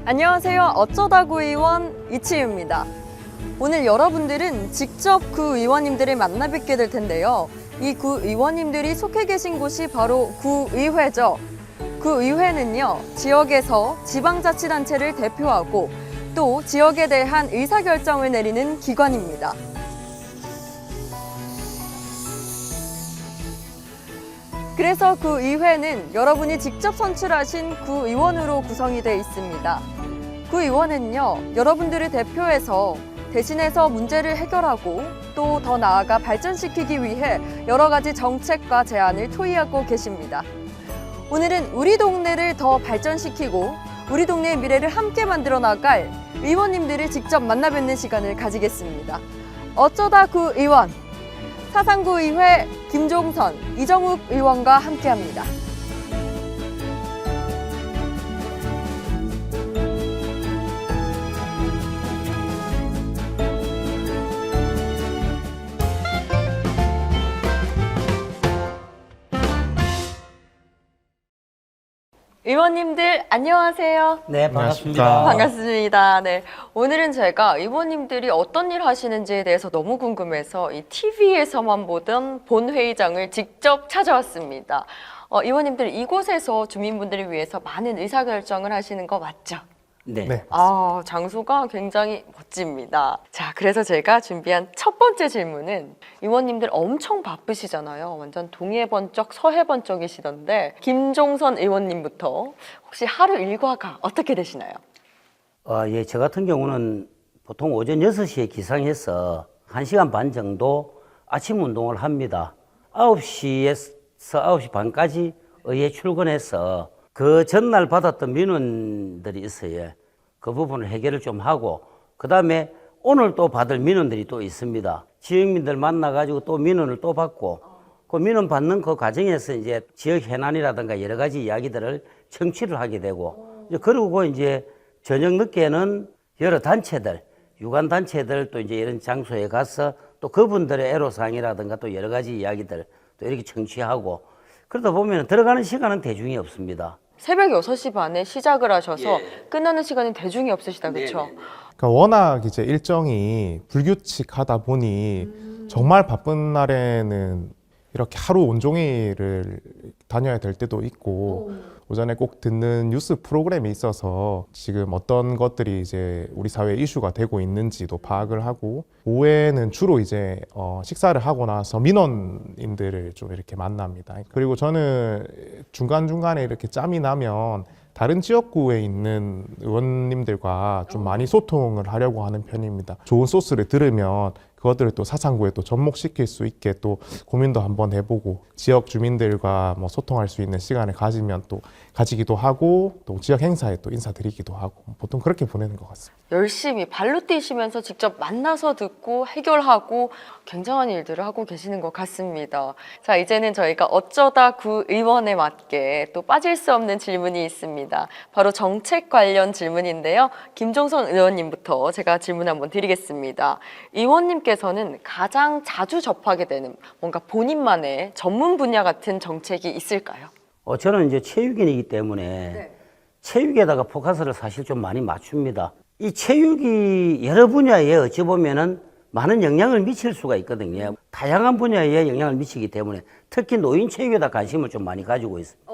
안녕하세요. 어쩌다 구의원 이치유입니다. 오늘 여러분들은 직접 구의원님들을 만나 뵙게 될 텐데요. 이 구의원님들이 속해 계신 곳이 바로 구의회죠. 구의회는요, 지역에서 지방자치단체를 대표하고 또 지역에 대한 의사결정을 내리는 기관입니다. 그래서 구의회는 여러분이 직접 선출하신 구의원으로 구성이 되어 있습니다. 구의원은요, 여러분들을 대표해서 대신해서 문제를 해결하고 또 더 나아가 발전시키기 위해 여러 가지 정책과 제안을 토의하고 계십니다. 오늘은 우리 동네를 더 발전시키고 우리 동네의 미래를 함께 만들어 나갈 의원님들을 직접 만나 뵙는 시간을 가지겠습니다. 어쩌다 구의원, 사상구의회 김종선, 이정욱 의원과 함께합니다. 의원님들 안녕하세요. 네, 반갑습니다. 반갑습니다. 네, 오늘은 제가 의원님들이 어떤 일 하시는지에 대해서 너무 궁금해서 이 TV에서만 보던 본회의장을 직접 찾아왔습니다. 의원님들 이곳에서 주민분들을 위해서 많은 의사결정을 하시는 거 맞죠? 네. 장소가 굉장히 멋집니다. 자, 그래서 제가 준비한 첫 번째 질문은 의원님들 엄청 바쁘시잖아요. 완전 동해번쩍 서해번쩍이시던데 김종선 의원님부터 혹시 하루 일과가 어떻게 되시나요? 예, 저 같은 경우는 보통 오전 6시에 기상해서 1시간 반 정도 아침 운동을 합니다. 9시에서 9시 반까지 의회 출근해서 그 전날 받았던 민원들이 있어요. 그 부분을 해결을 좀 하고, 그 다음에 오늘 또 받을 민원들이 또 있습니다. 지역민들 만나가지고 또 민원을 또 받고, 그 민원 받는 그 과정에서 이제 지역 해난이라든가 여러 가지 이야기들을 청취를 하게 되고, 그리고 이제 저녁 늦게는 여러 단체들, 유관단체들 또 이제 이런 장소에 가서 또 그분들의 애로사항이라든가 또 여러 가지 이야기들 또 이렇게 청취하고, 그러다 보면 들어가는 시간은 대중이 없습니다. 새벽 6시 반에 시작을 하셔서 끝나는 시간은 대중이 없으시다, 그렇죠? 그러니까 워낙 이제 일정이 불규칙하다 보니 정말 바쁜 날에는 이렇게 하루 온종일을 다녀야 될 때도 있고 오전에 꼭 듣는 뉴스 프로그램이 있어서 지금 어떤 것들이 이제 우리 사회에 이슈가 되고 있는지도 파악을 하고, 오후에는 주로 이제 식사를 하고 나서 민원인들을 좀 이렇게 만납니다. 그리고 저는 중간중간에 이렇게 짬이 나면 다른 지역구에 있는 의원님들과 좀 많이 소통을 하려고 하는 편입니다. 좋은 소스를 들으면 그것들을 또 사상구에 또 접목시킬 수 있게 또 고민도 한번 해보고, 지역 주민들과 뭐 소통할 수 있는 시간을 가지면 또 가지기도 하고, 또 지역 행사에 또 인사드리기도 하고, 보통 그렇게 보내는 것 같습니다. 열심히 발로 뛰시면서 직접 만나서 듣고 해결하고 굉장한 일들을 하고 계시는 것 같습니다. 자, 이제는 저희가 어쩌다 구의원에 맞게 또 빠질 수 없는 질문이 있습니다. 바로 정책 관련 질문인데요. 김종선 의원님부터 제가 질문 한번 드리겠습니다. 의원님께서는 가장 자주 접하게 되는 뭔가 본인만의 전문 분야 같은 정책이 있을까요? 저는 이제 체육인이기 때문에 체육에다가 포커스를 사실 좀 많이 맞춥니다. 이 체육이 여러 분야에 어찌 보면은 많은 영향을 미칠 수가 있거든요. 다양한 분야에 영향을 미치기 때문에 특히 노인 체육에다 관심을 좀 많이 가지고 있습니다.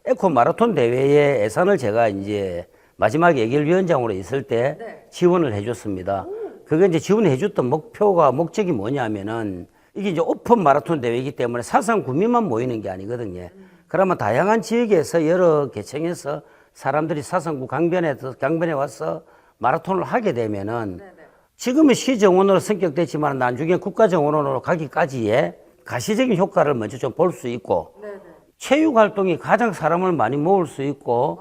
에코 마라톤 대회의 예산을 제가 이제 마지막에 예결위원장으로 있을 때 지원을 해줬습니다. 그게 이제 지원해줬던 목적이 뭐냐면은 이게 이제 오픈 마라톤 대회이기 때문에 사상 구민만 모이는 게 아니거든요. 그러면 다양한 지역에서 여러 계층에서 사람들이 사상구 강변에 와서 마라톤을 하게 되면은 지금은 시정원으로 성격됐지만 나중에 국가정원으로 가기까지의 가시적인 효과를 먼저 좀 볼 수 있고, 체육 활동이 가장 사람을 많이 모을 수 있고,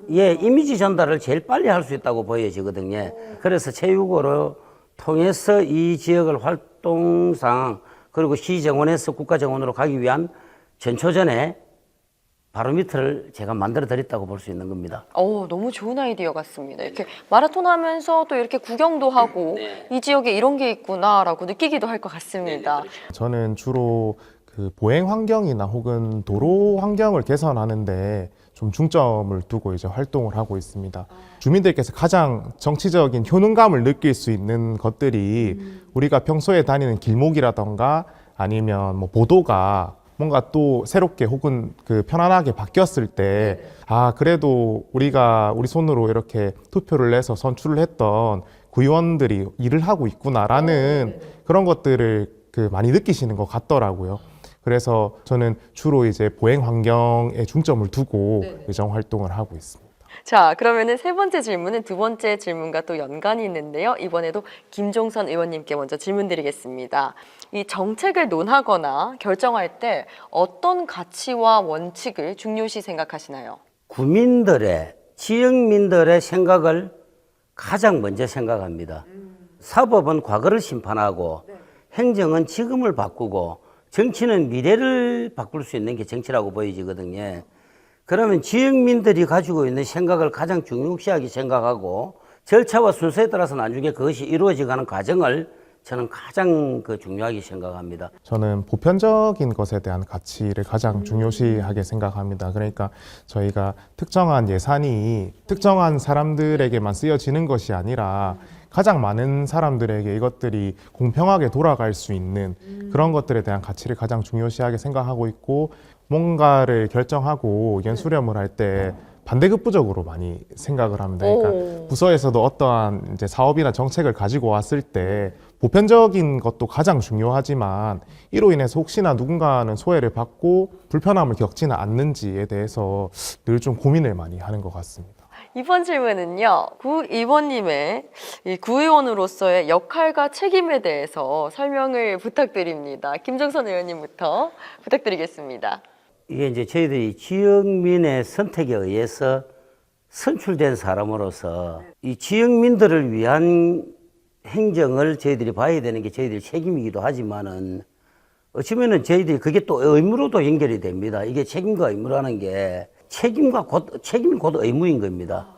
이미지 전달을 제일 빨리 할 수 있다고 보여지거든요. 그래서 체육으로 통해서 이 지역을 활동상 그리고 시정원에서 국가정원으로 가기 위한 전초전에 바로미터를 제가 만들어 드렸다고 볼 수 있는 겁니다. 너무 좋은 아이디어 같습니다. 이렇게 마라톤 하면서 또 이렇게 구경도 하고 이 지역에 이런 게 있구나라고 느끼기도 할 것 같습니다. 저는 주로 그 보행 환경이나 혹은 도로 환경을 개선하는데 좀 중점을 두고 이제 활동을 하고 있습니다. 주민들께서 가장 정치적인 효능감을 느낄 수 있는 것들이 우리가 평소에 다니는 길목이라던가 아니면 뭐 보도가 뭔가 또 새롭게 혹은 그 편안하게 바뀌었을 때, 아, 그래도 우리가 우리 손으로 이렇게 투표를 내서 선출을 했던 구의원들이 일을 하고 있구나라는 그런 것들을 그 많이 느끼시는 것 같더라고요. 그래서 저는 주로 이제 보행 환경에 중점을 두고 의정 활동을 하고 있습니다. 자, 그러면은 세 번째 질문은 두 번째 질문과 또 연관이 있는데요. 이번에도 김종선 의원님께 먼저 질문 드리겠습니다. 이 정책을 논하거나 결정할 때 어떤 가치와 원칙을 중요시 생각하시나요? 구민들의, 지역민들의 생각을 가장 먼저 생각합니다. 사법은 과거를 심판하고 행정은 지금을 바꾸고 정치는 미래를 바꿀 수 있는 게 정치라고 보여지거든요. 그러면 지역민들이 가지고 있는 생각을 가장 중요시하게 생각하고 절차와 순서에 따라서 나중에 그것이 이루어져가는 과정을 저는 가장 중요하게 생각합니다. 저는 보편적인 것에 대한 가치를 가장 중요시하게 생각합니다. 그러니까 저희가 특정한 예산이 특정한 사람들에게만 쓰여지는 것이 아니라 가장 많은 사람들에게 이것들이 공평하게 돌아갈 수 있는 그런 것들에 대한 가치를 가장 중요시하게 생각하고 있고, 뭔가를 결정하고 연수렴을 할 때 반대급부적으로 많이 생각을 합니다. 그러니까 부서에서도 어떠한 이제 사업이나 정책을 가지고 왔을 때 보편적인 것도 가장 중요하지만 이로 인해서 혹시나 누군가는 소외를 받고 불편함을 겪지는 않는지에 대해서 늘 좀 고민을 많이 하는 것 같습니다. 이번 질문은요, 구의원님의 이 구의원으로서의 역할과 책임에 대해서 설명을 부탁드립니다. 김종선 의원님부터 부탁드리겠습니다. 이게 이제 저희들이 지역민의 선택에 의해서 선출된 사람으로서 이 지역민들을 위한 행정을 저희들이 봐야 되는 게 저희들 책임이기도 하지만은 어쩌면은 저희들이 그게 또 의무로도 연결이 됩니다. 이게 책임과 의무라는 게 책임이 곧 의무인 겁니다.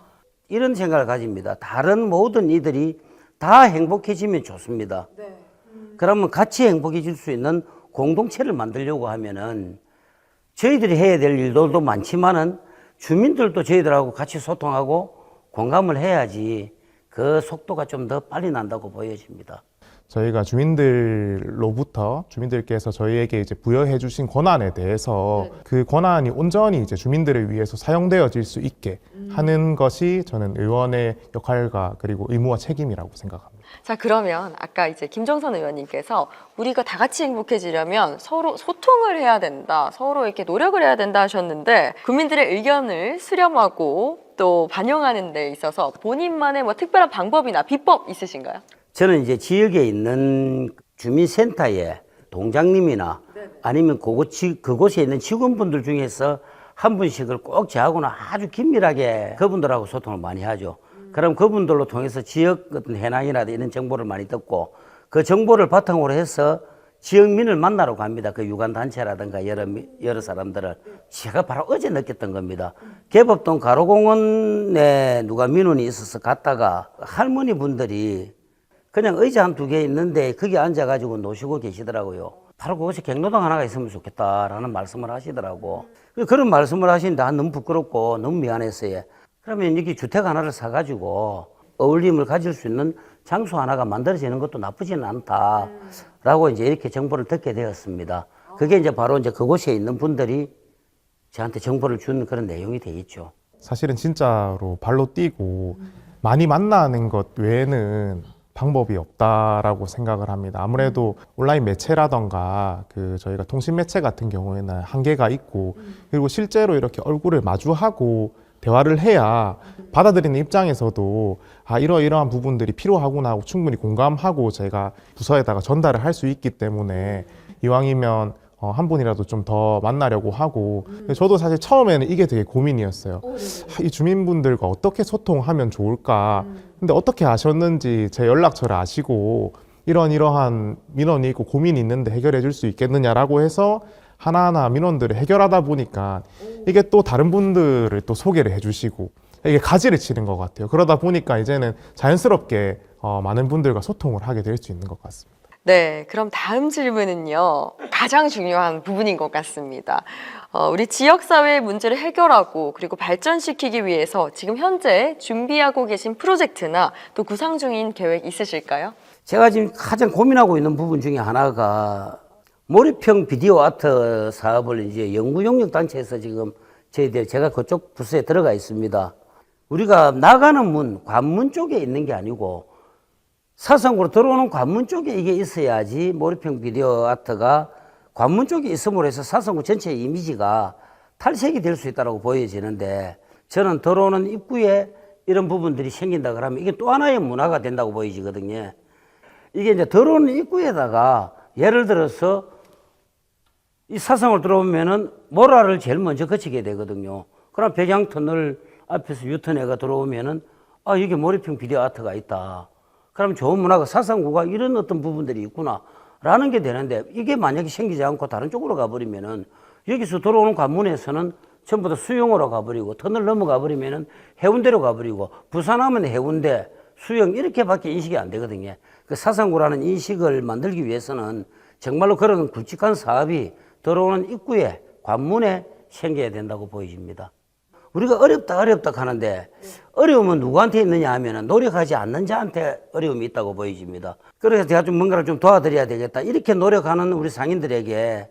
이런 생각을 가집니다. 다른 모든 이들이 다 행복해지면 좋습니다. 그러면 같이 행복해질 수 있는 공동체를 만들려고 하면은 저희들이 해야 될 일들도 많지만은 주민들도 저희들하고 같이 소통하고 공감을 해야지 그 속도가 좀 더 빨리 난다고 보여집니다. 저희가 주민들께서 저희에게 이제 부여해 주신 권한에 대해서 그 권한이 온전히 이제 주민들을 위해서 사용되어질 수 있게 하는 것이 저는 의원의 역할과 그리고 의무와 책임이라고 생각합니다. 자, 그러면 아까 이제 김정선 의원님께서 우리가 다 같이 행복해지려면 서로 소통을 해야 된다, 서로 이렇게 노력을 해야 된다 하셨는데, 국민들의 의견을 수렴하고 또 반영하는 데 있어서 본인만의 뭐 특별한 방법이나 비법 있으신가요? 저는 이제 지역에 있는 주민센터에 동장님이나 아니면 그곳에 있는 직원분들 중에서 한 분씩을 꼭 저하고는 아주 긴밀하게 그분들하고 소통을 많이 하죠. 그럼 그분들로 통해서 지역 어떤 현황이라든지 이런 정보를 많이 듣고 그 정보를 바탕으로 해서 지역민을 만나러 갑니다. 그 유관단체라든가 여러 사람들을. 제가 바로 어제 느꼈던 겁니다. 개법동 가로공원에 누가 민원이 있어서 갔다가 할머니 분들이 그냥 의자 한 두 개 있는데 거기 앉아가지고 노시고 계시더라고요. 바로 그곳에 경로당 하나가 있으면 좋겠다라는 말씀을 하시더라고. 그런 말씀을 하시는데 너무 부끄럽고 너무 미안했어요. 그러면 여기 주택 하나를 사가지고 어울림을 가질 수 있는 장소 하나가 만들어지는 것도 나쁘지는 않다라고 이제 이렇게 정보를 듣게 되었습니다. 그게 이제 바로 이제 그곳에 있는 분들이 저한테 정보를 준 그런 내용이 되겠죠. 사실은 진짜로 발로 뛰고 많이 만나는 것 외에는 방법이 없다라고 생각을 합니다. 아무래도 온라인 매체라던가 저희가 통신 매체 같은 경우에는 한계가 있고, 그리고 실제로 이렇게 얼굴을 마주하고 대화를 해야 받아들이는 입장에서도 이러이러한 부분들이 필요하구나 하고 충분히 공감하고 제가 부서에다가 전달을 할 수 있기 때문에 이왕이면 한 분이라도 좀 더 만나려고 하고, 저도 사실 처음에는 이게 되게 고민이었어요. 이 주민분들과 어떻게 소통하면 좋을까. 근데 어떻게 아셨는지 제 연락처를 아시고 이러한 민원이 있고 고민이 있는데 해결해 줄 수 있겠느냐라고 해서 하나하나 민원들을 해결하다 보니까 이게 또 다른 분들을 또 소개를 해주시고 이게 가지를 치는 것 같아요. 그러다 보니까 이제는 자연스럽게 많은 분들과 소통을 하게 될 수 있는 것 같습니다. 네, 그럼 다음 질문은요. 가장 중요한 부분인 것 같습니다. 우리 지역사회의 문제를 해결하고 그리고 발전시키기 위해서 지금 현재 준비하고 계신 프로젝트나 또 구상 중인 계획 있으실까요? 제가 지금 가장 고민하고 있는 부분 중에 하나가 몰입형 비디오 아트 사업을 이제 연구용역단체에서 지금 제가 그쪽 부서에 들어가 있습니다. 우리가 나가는 문, 관문 쪽에 있는 게 아니고 사상으로 들어오는 관문 쪽에 이게 있어야지 몰입형 비디오 아트가 관문 쪽에 있음으로 해서 사상구 전체의 이미지가 탈색이 될 수 있다고 보여지는데 저는 들어오는 입구에 이런 부분들이 생긴다 그러면 이게 또 하나의 문화가 된다고 보여지거든요. 이게 이제 들어오는 입구에다가 예를 들어서 이 사상으로 들어오면은 모라를 제일 먼저 거치게 되거든요. 그럼 백양 터널 앞에서 유턴해가 들어오면은 아, 여기 몰입형 비디오 아트가 있다. 그럼 좋은 문화가 사상구가 이런 어떤 부분들이 있구나 라는 게 되는데 이게 만약에 생기지 않고 다른 쪽으로 가버리면은 여기서 들어오는 관문에서는 전부 다 수영으로 가버리고 터널 넘어가 버리면은 해운대로 가버리고 부산하면 해운대, 수영 이렇게밖에 인식이 안 되거든요. 그 사상구라는 인식을 만들기 위해서는 정말로 그런 굵직한 사업이 들어오는 입구에 관문에 생겨야 된다고 보여집니다. 우리가 어렵다 하는데 어려움은 누구한테 있느냐 하면 노력하지 않는 자한테 어려움이 있다고 보여집니다. 그래서 제가 좀 뭔가를 좀 도와드려야 되겠다. 이렇게 노력하는 우리 상인들에게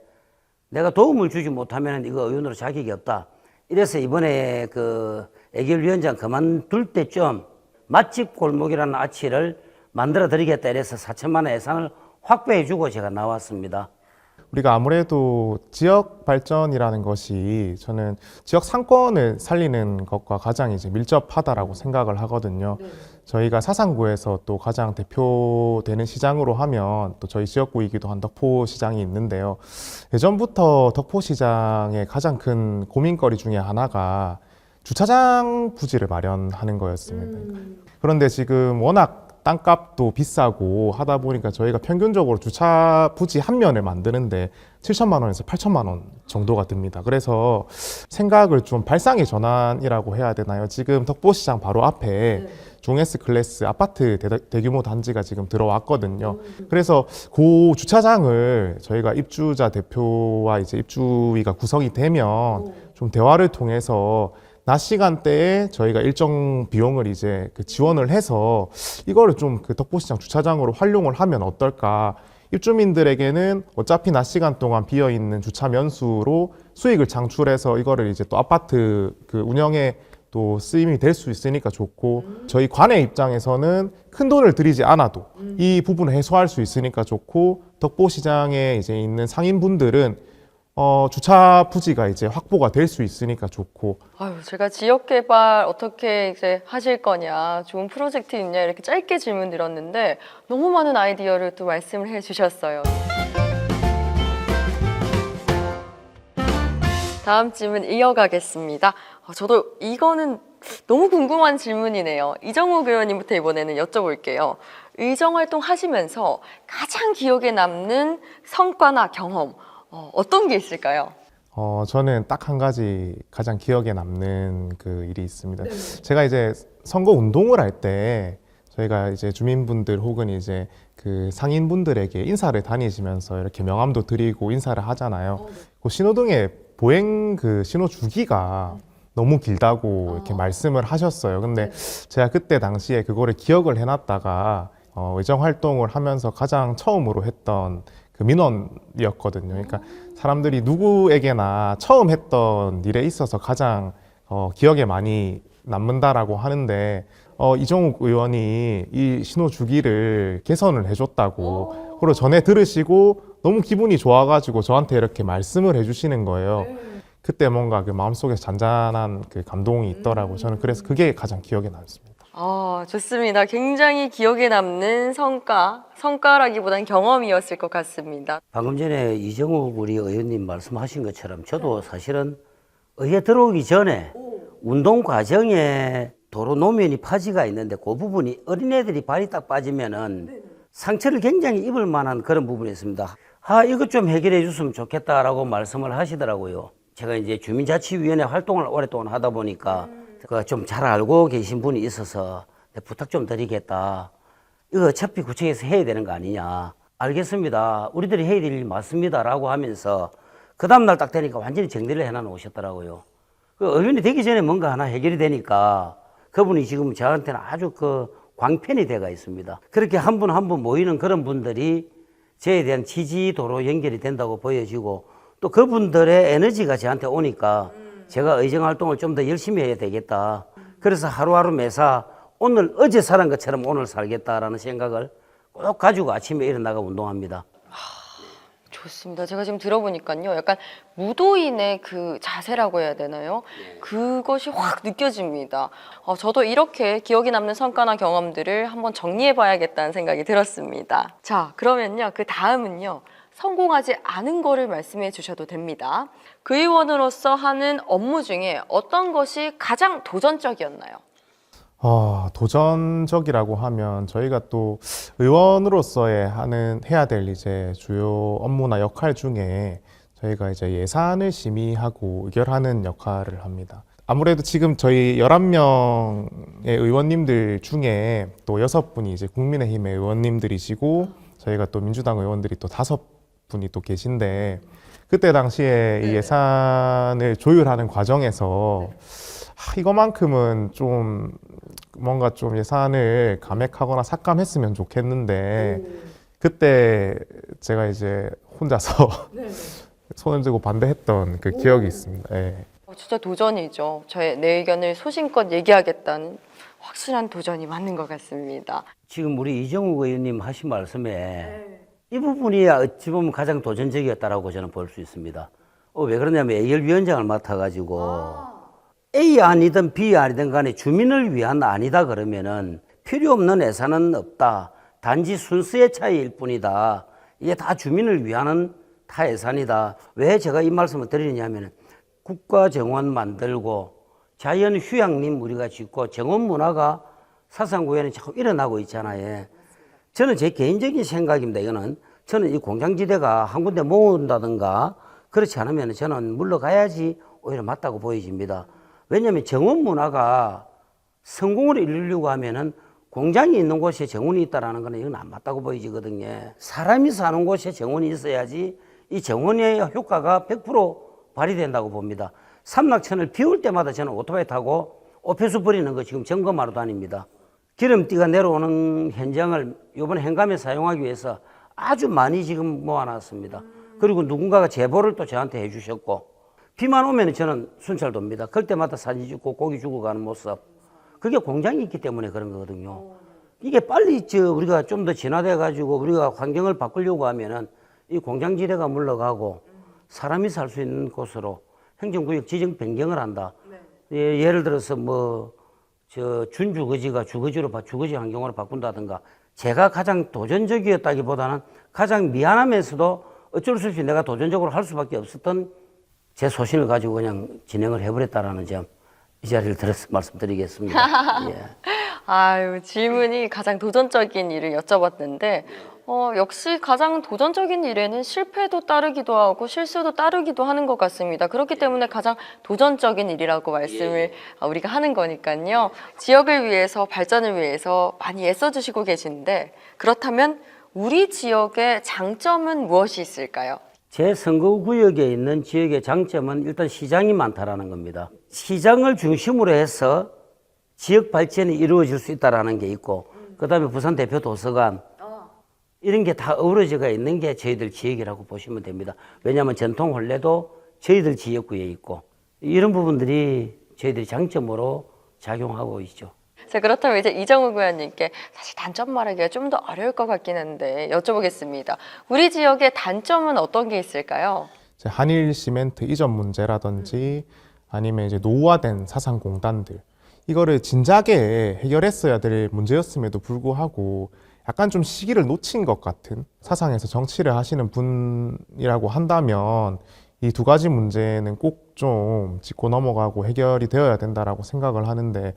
내가 도움을 주지 못하면 이거 의원으로 자격이 없다. 이래서 이번에 그 애결위원장 그만둘 때쯤 맛집 골목이라는 아치를 만들어 드리겠다 이래서 4천만 원 예산을 확보해 주고 제가 나왔습니다. 우리가 아무래도 지역 발전이라는 것이 저는 지역 상권을 살리는 것과 가장 이제 밀접하다라고 생각을 하거든요. 저희가 사상구에서 또 가장 대표되는 시장으로 하면 또 저희 지역구이기도 한 덕포시장이 있는데요. 예전부터 덕포시장의 가장 큰 고민거리 중에 하나가 주차장 부지를 마련하는 거였습니다. 그런데 지금 워낙 땅값도 비싸고 하다 보니까 저희가 평균적으로 주차 부지 한 면을 만드는데 7천만 원에서 8천만 원 정도가 듭니다. 그래서 생각을 좀 발상의 전환이라고 해야 되나요? 지금 덕포시장 바로 앞에 중S 클래스 아파트 대규모 단지가 지금 들어왔거든요. 그래서 그 주차장을 저희가 입주자 대표와 이제 입주위가 구성이 되면 좀 대화를 통해서 낮 시간대에 저희가 일정 비용을 이제 그 지원을 해서 이거를 좀 그 덕포시장 주차장으로 활용을 하면 어떨까. 입주민들에게는 어차피 낮 시간 동안 비어 있는 주차 면수로 수익을 창출해서 이거를 이제 또 아파트 그 운영에 또 쓰임이 될 수 있으니까 좋고 저희 관의 입장에서는 큰 돈을 들이지 않아도 이 부분을 해소할 수 있으니까 좋고 덕포시장에 이제 있는 상인분들은 주차 부지가 이제 확보가 될 수 있으니까 좋고. 아유, 제가 지역 개발 어떻게 이제 하실 거냐, 좋은 프로젝트 있냐 이렇게 짧게 질문 드렸는데 너무 많은 아이디어를 또 말씀을 해주셨어요. 다음 질문 이어가겠습니다. 저도 이거는 너무 궁금한 질문이네요. 이정욱 의원님부터 이번에는 여쭤볼게요. 의정활동 하시면서 가장 기억에 남는 성과나 경험 어떤 게 있을까요? 저는 딱 한 가지 가장 기억에 남는 그 일이 있습니다. 제가 이제 선거 운동을 할 때 저희가 이제 주민분들 혹은 이제 그 상인분들에게 인사를 다니시면서 이렇게 명함도 드리고 인사를 하잖아요. 그 신호등의 보행 그 신호 주기가 너무 길다고 이렇게 말씀을 하셨어요. 근데 제가 그때 당시에 그거를 기억을 해놨다가 의정 활동을 하면서 가장 처음으로 했던 그 민원이었거든요. 그러니까 사람들이 누구에게나 처음 했던 일에 있어서 가장 기억에 많이 남는다라고 하는데 이정욱 의원이 이 신호 주기를 개선을 해줬다고 그리고 전에 들으시고 너무 기분이 좋아가지고 저한테 이렇게 말씀을 해주시는 거예요. 그때 뭔가 그 마음속에 잔잔한 그 감동이 있더라고요. 저는 그래서 그게 가장 기억에 남습니다. 좋습니다. 굉장히 기억에 남는 성과라기보다는 경험이었을 것 같습니다. 방금 전에 이정욱 우리 의원님 말씀하신 것처럼 저도 사실은 의회 들어오기 전에 운동 과정에 도로 노면이 파지가 있는데 그 부분이 어린애들이 발이 딱 빠지면은 상처를 굉장히 입을 만한 그런 부분이 있습니다. 이것 좀 해결해 줬으면 좋겠다라고 말씀을 하시더라고요. 제가 이제 주민자치위원회 활동을 오랫동안 하다 보니까 좀 잘 알고 계신 분이 있어서 부탁 좀 드리겠다. 이거 어차피 구청에서 해야 되는 거 아니냐. 알겠습니다. 우리들이 해야 될 일 맞습니다라고 하면서 그 다음날 딱 되니까 완전히 정리를 해놔놓으셨더라고요. 그 의원이 되기 전에 뭔가 하나 해결이 되니까 그분이 지금 저한테는 아주 그 광팬이 돼가 있습니다. 그렇게 한 분 한 분 모이는 그런 분들이 저에 대한 지지도로 연결이 된다고 보여지고 또 그분들의 에너지가 저한테 오니까 제가 의정 활동을 좀 더 열심히 해야 되겠다. 그래서 하루하루 매사 오늘 어제 살은 것처럼 오늘 살겠다라는 생각을 꼭 가지고 아침에 일어나가 운동합니다. 좋습니다. 제가 지금 들어보니까요. 약간 무도인의 그 자세라고 해야 되나요? 그것이 확 느껴집니다. 저도 이렇게 기억에 남는 성과나 경험들을 한번 정리해봐야겠다는 생각이 들었습니다. 자, 그러면요. 그 다음은요. 성공하지 않은 거를 말씀해 주셔도 됩니다. 그 의원으로서 하는 업무 중에 어떤 것이 가장 도전적이었나요? 도전적이라고 하면 저희가 또 의원으로서의 해야 될 이제 주요 업무나 역할 중에 저희가 이제 예산을 심의하고 의결하는 역할을 합니다. 아무래도 지금 저희 11명의 의원님들 중에 또 6분이 이제 국민의힘의 의원님들이시고 저희가 또 민주당 의원들이 또 5분이 또 계신데 그때 당시에 이 예산을 조율하는 과정에서 이거만큼은 좀 뭔가 좀 예산을 감액하거나 삭감했으면 좋겠는데 그때 제가 이제 혼자서 손을 들고 반대했던 그 기억이 있습니다. 네. 진짜 도전이죠. 내 의견을 소신껏 얘기하겠다는 확실한 도전이 맞는 것 같습니다. 지금 우리 이정욱 의원님 하신 말씀에 이 부분이 어찌 보면 가장 도전적이었다라고 저는 볼 수 있습니다. 왜 그러냐면 예결위원장을 맡아가지고 A 아니든 B 아니든 간에 주민을 위한 아니다 그러면은 필요 없는 예산은 없다. 단지 순수의 차이일 뿐이다. 이게 다 주민을 위한 타 예산이다. 왜 제가 이 말씀을 드리냐면은 국가정원 만들고 자연 휴양림 우리가 짓고 정원 문화가 사상구에는 자꾸 일어나고 있잖아요. 저는 제 개인적인 생각입니다. 이거는 저는 이 공장지대가 한 군데 모은다든가 그렇지 않으면 저는 물러가야지 오히려 맞다고 보여집니다. 왜냐하면 정원 문화가 성공을 이루려고 하면은 공장이 있는 곳에 정원이 있다라는 거는 이건 안 맞다고 보이지거든요. 사람이 사는 곳에 정원이 있어야지 이 정원의 효과가 100% 발휘된다고 봅니다. 삼락천을 비올 때마다 저는 오토바이 타고 오폐수 버리는 거 지금 점검하러 다닙니다. 기름띠가 내려오는 현장을 이번 행감에 사용하기 위해서 아주 많이 지금 모아놨습니다. 그리고 누군가가 제보를 또 저한테 해주셨고 비만 오면 저는 순찰 돕니다. 그럴 때마다 사진 찍고 고기 주고 가는 모습. 그게 공장이 있기 때문에 그런 거거든요. 이게 빨리 우리가 좀 더 진화돼가지고 우리가 환경을 바꾸려고 하면은 이 공장지대가 물러가고 사람이 살 수 있는 곳으로 행정구역 지정 변경을 한다. 예를 들어서 준주거지가 주거지 환경으로 바꾼다든가 제가 가장 도전적이었다기보다는 가장 미안하면서도 어쩔 수 없이 내가 도전적으로 할 수밖에 없었던 제 소신을 가지고 그냥 진행을 해버렸다라는 점 이 자리를 들어서 말씀드리겠습니다. 예. 아유, 질문이 가장 도전적인 일을 여쭤봤는데 역시 가장 도전적인 일에는 실패도 따르기도 하고 실수도 따르기도 하는 것 같습니다. 그렇기 때문에 가장 도전적인 일이라고 말씀을 우리가 하는 거니까요. 지역을 위해서 발전을 위해서 많이 애써주시고 계신데 그렇다면 우리 지역의 장점은 무엇이 있을까요? 제 선거구역에 있는 지역의 장점은 일단 시장이 많다라는 겁니다. 시장을 중심으로 해서 지역 발전이 이루어질 수 있다는 게 있고 그다음에 부산 대표 도서관 이런 게 다 어우러져가 있는 게 저희들 지역이라고 보시면 됩니다. 왜냐하면 전통 혼례도 저희들 지역구에 있고 이런 부분들이 저희들이 장점으로 작용하고 있죠. 자, 그렇다면 이제 이정욱 의원님께 사실 단점 말하기가 좀 더 어려울 것 같긴 한데 여쭤보겠습니다. 우리 지역의 단점은 어떤 게 있을까요? 한일 시멘트 이전 문제라든지 아니면 이제 노후화된 사상공단들 이거를 진작에 해결했어야 될 문제였음에도 불구하고 약간 좀 시기를 놓친 것 같은 사상에서 정치를 하시는 분이라고 한다면 이 두 가지 문제는 꼭 좀 짚고 넘어가고 해결이 되어야 된다라고 생각을 하는데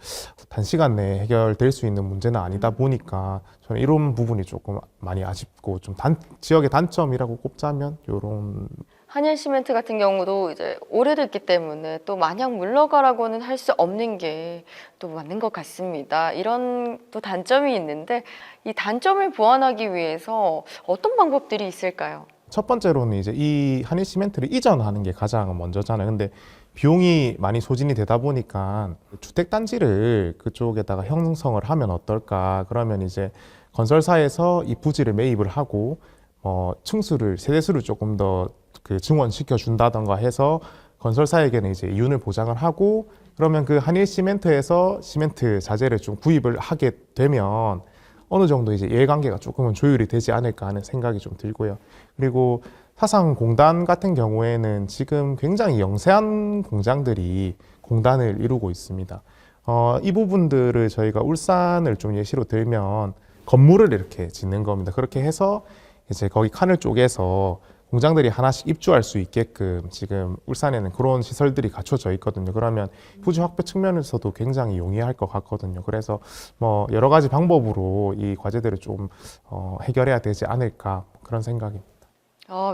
단시간 내에 해결될 수 있는 문제는 아니다 보니까 저는 이런 부분이 조금 많이 아쉽고 좀 지역의 단점이라고 꼽자면 이런 한일시멘트 같은 경우도 이제 오래됐기 때문에 또 마냥 물러가라고는 할 수 없는 게 또 맞는 것 같습니다. 이런 또 단점이 있는데 이 단점을 보완하기 위해서 어떤 방법들이 있을까요? 첫 번째로는 이제 이 한일 시멘트를 이전하는 게 가장 먼저잖아요. 근데 비용이 많이 소진이 되다 보니까 주택 단지를 그쪽에다가 형성을 하면 어떨까? 그러면 이제 건설사에서 이 부지를 매입을 하고 층수를 세대수를 조금 더 그 증원시켜 준다던가 해서 건설사에게는 이제 이윤을 보장을 하고 그러면 그 한일 시멘트에서 시멘트 자재를 좀 구입을 하게 되면 어느 정도 이제 이해관계가 조금은 조율이 되지 않을까 하는 생각이 좀 들고요. 그리고 사상공단 같은 경우에는 지금 굉장히 영세한 공장들이 공단을 이루고 있습니다. 이 부분들을 저희가 울산을 좀 예시로 들면 건물을 이렇게 짓는 겁니다. 그렇게 해서 이제 거기 칸을 쪼개서 공장들이 하나씩 입주할 수 있게끔 지금 울산에는 그런 시설들이 갖춰져 있거든요. 그러면 부지 확보 측면에서도 굉장히 용이할 것 같거든요. 그래서 여러 가지 방법으로 이 과제들을 좀 해결해야 되지 않을까 그런 생각입니다.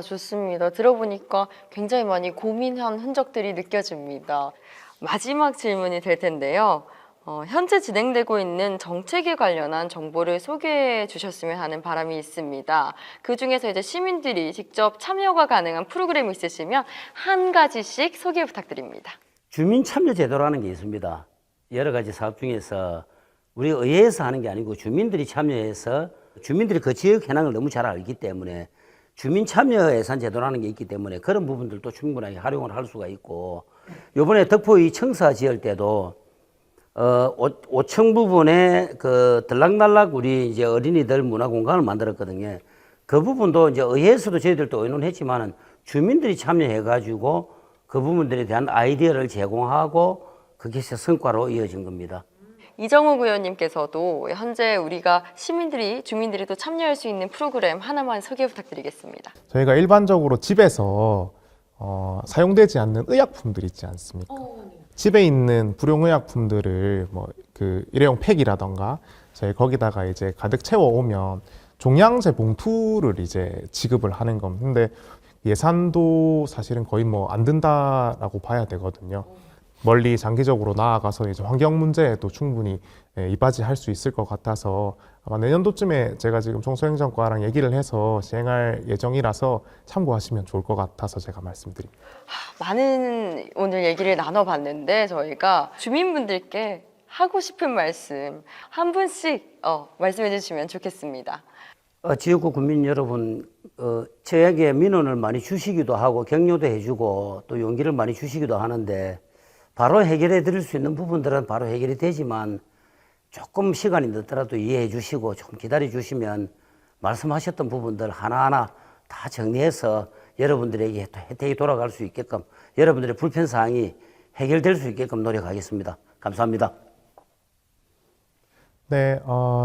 좋습니다. 들어보니까 굉장히 많이 고민한 흔적들이 느껴집니다. 마지막 질문이 될 텐데요. 현재 진행되고 있는 정책에 관련한 정보를 소개해 주셨으면 하는 바람이 있습니다. 그 중에서 이제 시민들이 직접 참여가 가능한 프로그램이 있으시면 한 가지씩 소개 부탁드립니다. 주민참여제도라는 게 있습니다. 여러 가지 사업 중에서 우리 의회에서 하는 게 아니고 주민들이 참여해서 주민들이 그 지역 현황을 너무 잘 알기 때문에 주민참여예산제도라는 게 있기 때문에 그런 부분들도 충분하게 활용을 할 수가 있고 이번에 덕포 이 청사 지을 때도 5층 부분에 그 들락날락 우리 이제 어린이들 문화 공간을 만들었거든요. 그 부분도 이제 의회에서도 저희들도 의논했지만은 주민들이 참여해가지고 그 부분들에 대한 아이디어를 제공하고 그게 성과로 이어진 겁니다. 이정욱 의원님께서도 현재 우리가 주민들이 또 참여할 수 있는 프로그램 하나만 소개 부탁드리겠습니다. 저희가 일반적으로 집에서 사용되지 않는 의약품들 있지 않습니까? 집에 있는 불용의약품들을 그 일회용 팩이라던가 저희 거기다가 이제 가득 채워 오면 종량제 봉투를 이제 지급을 하는 겁니다. 근데 예산도 사실은 거의 안 든다라고 봐야 되거든요. 멀리 장기적으로 나아가서 이제 환경 문제에도 충분히 이바지할 수 있을 것 같아서 아마 내년도쯤에 제가 지금 청소행정과랑 얘기를 해서 시행할 예정이라서 참고하시면 좋을 것 같아서 제가 말씀드립니다. 많은 오늘 얘기를 나눠봤는데 저희가 주민분들께 하고 싶은 말씀 한 분씩 말씀해 주시면 좋겠습니다. 지역구 국민 여러분, 저에게 민원을 많이 주시기도 하고 격려도 해주고 또 용기를 많이 주시기도 하는데 바로 해결해 드릴 수 있는 부분들은 바로 해결이 되지만 조금 시간이 늦더라도 이해해 주시고 좀 기다려 주시면 말씀하셨던 부분들 하나하나 다 정리해서 여러분들에게 또 혜택이 돌아갈 수 있게끔 여러분들의 불편사항이 해결될 수 있게끔 노력하겠습니다. 감사합니다. 네,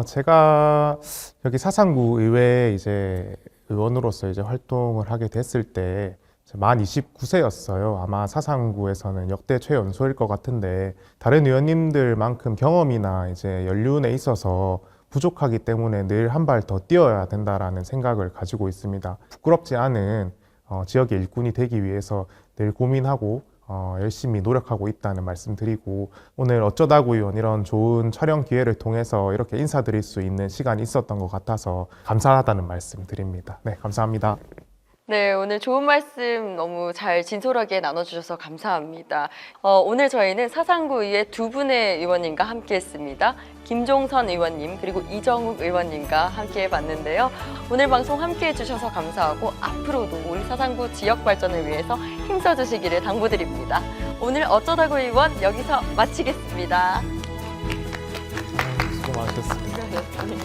제가 여기 사상구 의회 이제 의원으로서 이제 활동을 하게 됐을 때 만 29세였어요. 아마 사상구에서는 역대 최연소일 것 같은데 다른 의원님들만큼 경험이나 이제 연륜에 있어서 부족하기 때문에 늘 한 발 더 뛰어야 된다라는 생각을 가지고 있습니다. 부끄럽지 않은 지역의 일꾼이 되기 위해서 늘 고민하고 열심히 노력하고 있다는 말씀 드리고 오늘 어쩌다구 의원 이런 좋은 촬영 기회를 통해서 이렇게 인사드릴 수 있는 시간이 있었던 것 같아서 감사하다는 말씀 드립니다. 네, 감사합니다. 네, 오늘 좋은 말씀 너무 잘 진솔하게 나눠주셔서 감사합니다. 오늘 저희는 사상구 의회 두 분의 의원님과 함께 했습니다. 김종선 의원님 그리고 이정욱 의원님과 함께 해봤는데요. 오늘 방송 함께 해주셔서 감사하고 앞으로도 우리 사상구 지역 발전을 위해서 힘써주시기를 당부드립니다. 오늘 어쩌다구 의원 여기서 마치겠습니다. 수고 많으셨습니다. 수고하셨습니다.